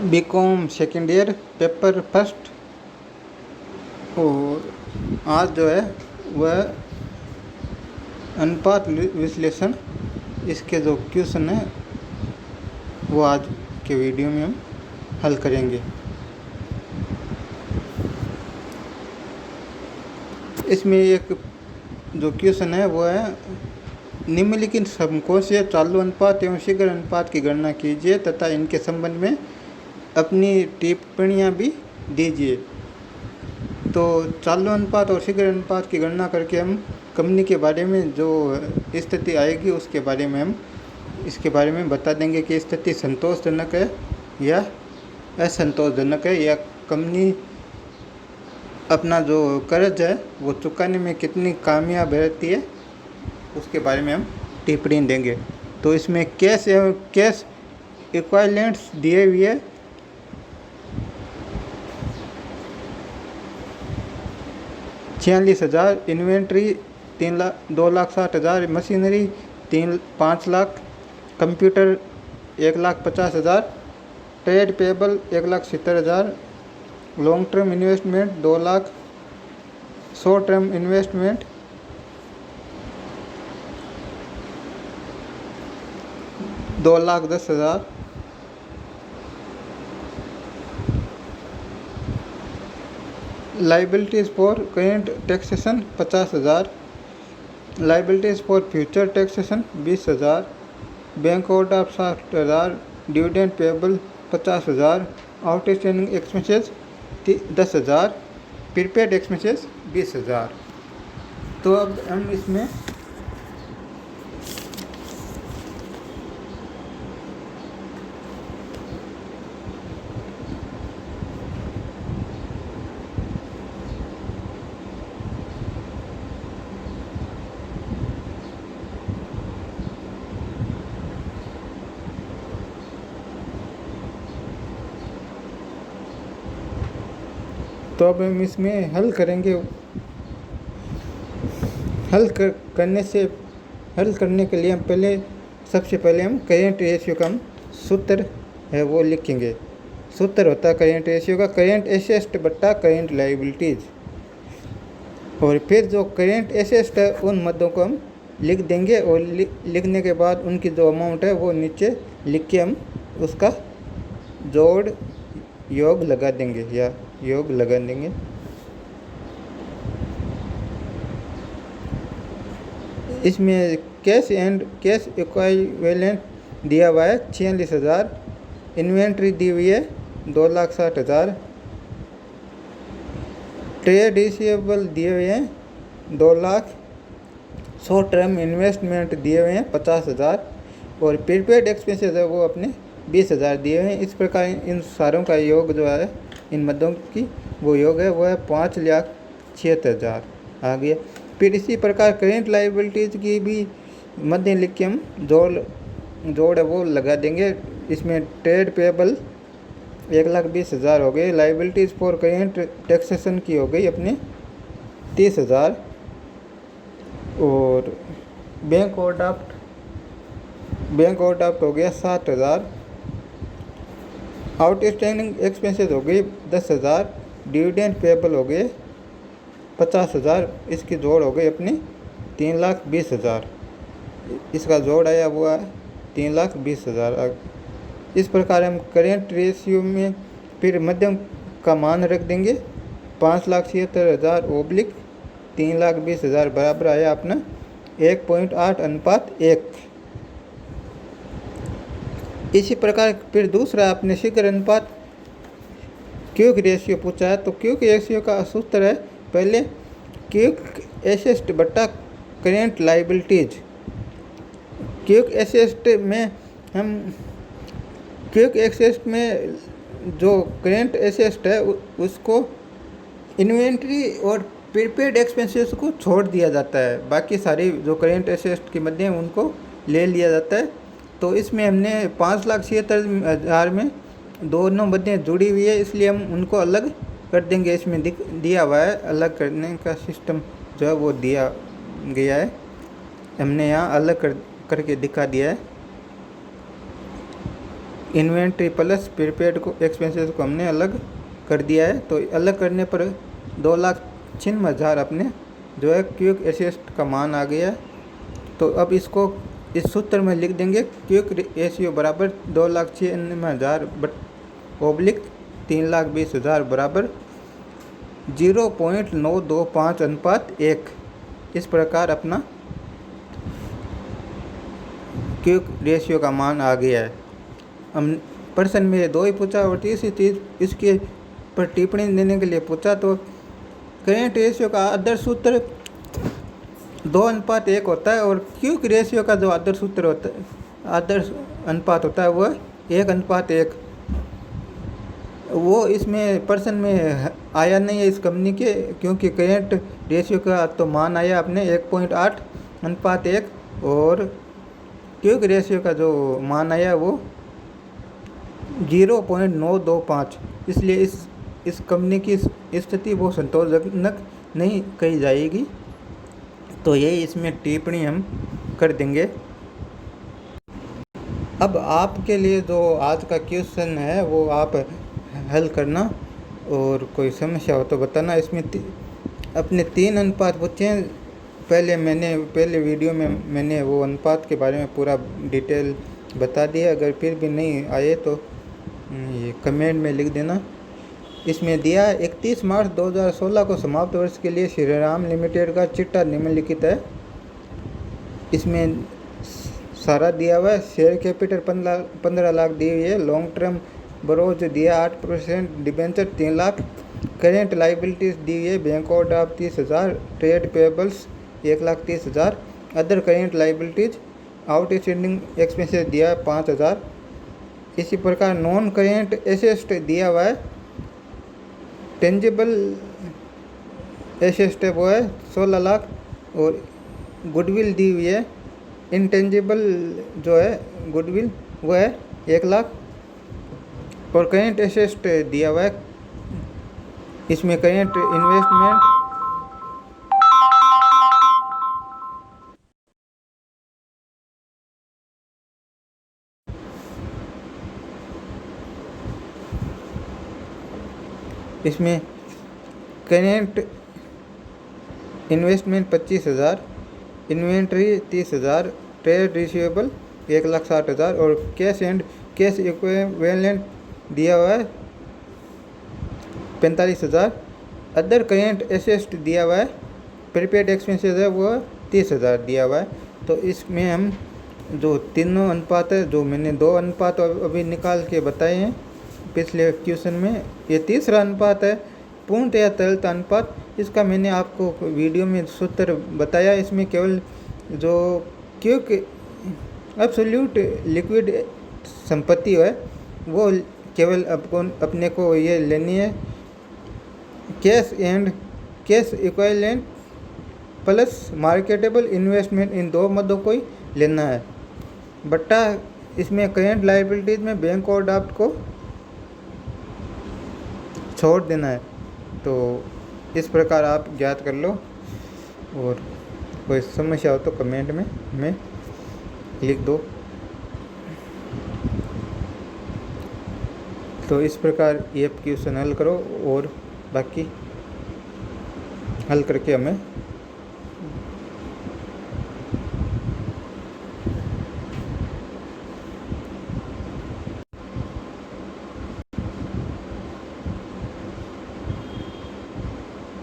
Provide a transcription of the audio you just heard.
BCom second year paper first. और आज जो है वह अनुपात विश्लेषण, इसके जो क्वेश्चन है वो आज के वीडियो में हम हल करेंगे। इसमें एक जो क्वेश्चन है वो है, निम्नलिखित समकोण से चालू अनुपात एवं शीघ्र अनुपात की गणना कीजिए तथा इनके संबंध में अपनी टिप्पणियां भी दीजिए। तो चालू अनुपात और शीघ्र अनुपात की गणना करके हम कंपनी के बारे में जो स्थिति आएगी उसके बारे में हम इसके बारे में बता देंगे कि स्थिति संतोषजनक है या असंतोषजनक है, या कंपनी अपना जो कर्ज है वो चुकाने में कितनी कामयाब रहती है, उसके बारे में हम टिप्पणी देंगे। तो इसमें कैश एवं कैश इक्विवेलेंट्स दिए हुए 46,000, inventory 2,60,000, machinery 5 lakh, computer 1,50,000, trade payable 1,70,000, long term investment 2 lakh, short term investment 2,10,000, liabilities for current taxation 50,000, liabilities for future taxation 20,000, bank out of 60,000, dividend payable 50,000, outstanding expenses 10,000, prepaid expenses 20,000। तो अब हम इसमें हल करेंगे। हल करने के लिए हम सबसे पहले हम करेंट रेशियो का हम सूत्र है वो लिखेंगे। सूत्र होता है करेंट रेशियो का, करेंट एसेट्स बट्टा करेंट लाइबिलिटीज़। और फिर जो करेंट एसेट्स है उन मदों को हम लिख देंगे, और लिखने के बाद उनकी जो अमाउंट है वो नीचे लिख के हम उसका जोड़ योग लगा देंगे या योग लगा देंगे। इसमें कैश इक्विवेलेंट दिया हुआ है 46,000, इन्वेंट्री दी हुई है 2,60,000, ट्रेड रिसीवेबल दिए हुए हैं 2 लाख, शॉर्ट टर्म इन्वेस्टमेंट दिए हुए हैं 50,000, और प्रीपेड एक्सपेंसेस है वो अपने 20,000 दिए हुए हैं। इस प्रकार इन सारों का योग जो है, इन मदों की वो योग है वो है 5,76,000 आ गया। फिर इसी प्रकार करेंट लाइबिलिटीज़ की भी मध्य लिख के हम जोड़ है वो लगा देंगे। इसमें ट्रेड पेबल 1,20,000 हो गए, लाइबिलिटीज़ फॉर करेंट टैक्सेशन की हो गई अपने 30,000, और बैंक ओवरड्राफ्ट हो गया 60,000, आउटस्टैंडिंग एक्सपेंसेस हो गई 10,000, डिविडेंड पेबल हो गए 50,000, इसकी जोड़ हो गई अपनी 3,20,000। इसका जोड़ आया हुआ है 3,20,000। इस प्रकार हम करेंट रेशियो में फिर मध्यम का मान रख देंगे 5,76,000 ओब्लिक 3,20,000 बराबर आया अपना 1.8:1। इसी प्रकार फिर दूसरा आपने शीघ्र अनुपात क्विक रेशियो पूछा है। तो क्विक रेशियो का सूत्र है पहले क्विक एसेट बट्टा करेंट लाइबिलिटीज। क्विक एसेट में जो करेंट एसेट है उसको इन्वेंट्री और प्रीपेड एक्सपेंसेस को छोड़ दिया जाता है, बाकी सारी जो करेंट एसेट के मध्य उनको ले लिया जाता है। तो इसमें हमने 5,76,000 में दोनों मदें जुड़ी हुई है, इसलिए हम उनको अलग कर देंगे। इसमें दिया हुआ है अलग करने का सिस्टम जो है वो दिया गया है, हमने यहाँ अलग करके दिखा दिया है। इन्वेंट्री प्लस प्रीपेड को एक्सपेंसेस को हमने अलग कर दिया है। तो अलग करने पर 2,96,000 अपने जो है क्विक एसेट का मान आ गया है। तो अब इसको इस सूत्र में लिख देंगे, क्विक रेशियो बराबर 2,96,000 ओब्लिक 3,20,000 बराबर 0.925:1। इस प्रकार अपना क्विक रेशियो का मान आ गया है। हम प्रश्न में 2 ही पूछा और तीसरी चीज़ इसके पर टिप्पणी देने के लिए पूछा। तो करेंट रेशियो का आदर्श सूत्र 2:1 होता है और क्विक रेशियो का जो आदर्श सूत्र होता है, आदर्श अनुपात होता है, वह 1:1। वो इसमें प्रश्न में आया नहीं है इस कंपनी के, क्योंकि करेंट रेशियो का तो मान आया अपने 1.8:1 और क्विक रेशियो का जो मान आया वो 0.925। इसलिए इस कंपनी की स्थिति वो संतोषजनक नहीं कही जाएगी। तो यही इसमें टिप्पणी हम कर देंगे। अब आपके लिए जो आज का क्वेश्चन है वो आप हल करना और कोई समस्या हो तो बताना। इसमें अपने 3 अनुपात पूछे हैं। पहले वीडियो में मैंने वो अनुपात के बारे में पूरा डिटेल बता दिया। अगर फिर भी नहीं आए तो ये कमेंट में लिख देना। इसमें दिया 31 मार्च 2016 को समाप्त वर्ष के लिए श्रीराम लिमिटेड का चिट्ठा निम्नलिखित है। इसमें सारा दिया हुआ है। शेयर कैपिटल 15 लाख दी हुई है। लॉन्ग टर्म बरोज दिया 8%, डिबेंचर 3 लाख, करेंट लाइबिलिटीज दी हुई है। Bank overdraft 30,000, trade payables 1,30,000, other current liabilities outstanding expenses दिया 5,000। इसी प्रकार नॉन करेंट एसेट दिया हुआ है। टेंजिबल एसेट है वो है 16 लाख और गुडविल दी हुई है। इंटेंजिबल जो है गुडविल वो है 1 लाख और करेंट एसेट दिया हुआ है। इसमें करेंट इन्वेस्टमेंट इसमें current investment 25,000, inventory 30,000, trade receivable 1,60,000 और कैश एंड कैश इक्विवेलेंट दिया हुआ है 45,000। अदर करेंट एसेट दिया हुआ है। प्रीपेड एक्सपेंसेस है वो 30,000 दिया हुआ है। तो इसमें हम जो तीनों अनुपात है, जो मैंने 2 अनुपात अभी निकाल के बताए हैं पिछले क्वेश्चन में, ये तीसरा अनुपात है पूर्णतया तरलता अनुपात। इसका मैंने आपको वीडियो में सूत्र बताया। इसमें केवल जो क्विक एब्सोल्यूट लिक्विड संपत्ति है वो केवल अपने को ये लेनी है, cash and cash equivalent plus marketable investment, इन 2 मदों को ही लेना है। बट्टा इसमें करेंट लायबिलिटीज में बैंक ओवरड्राफ्ट को छोड़ देना है। तो इस प्रकार आप ज्ञात कर लो और कोई समस्या हो तो कमेंट में हमें लिख दो। तो इस प्रकार ये क्वेश्चन हल करो और बाकी हल करके हमें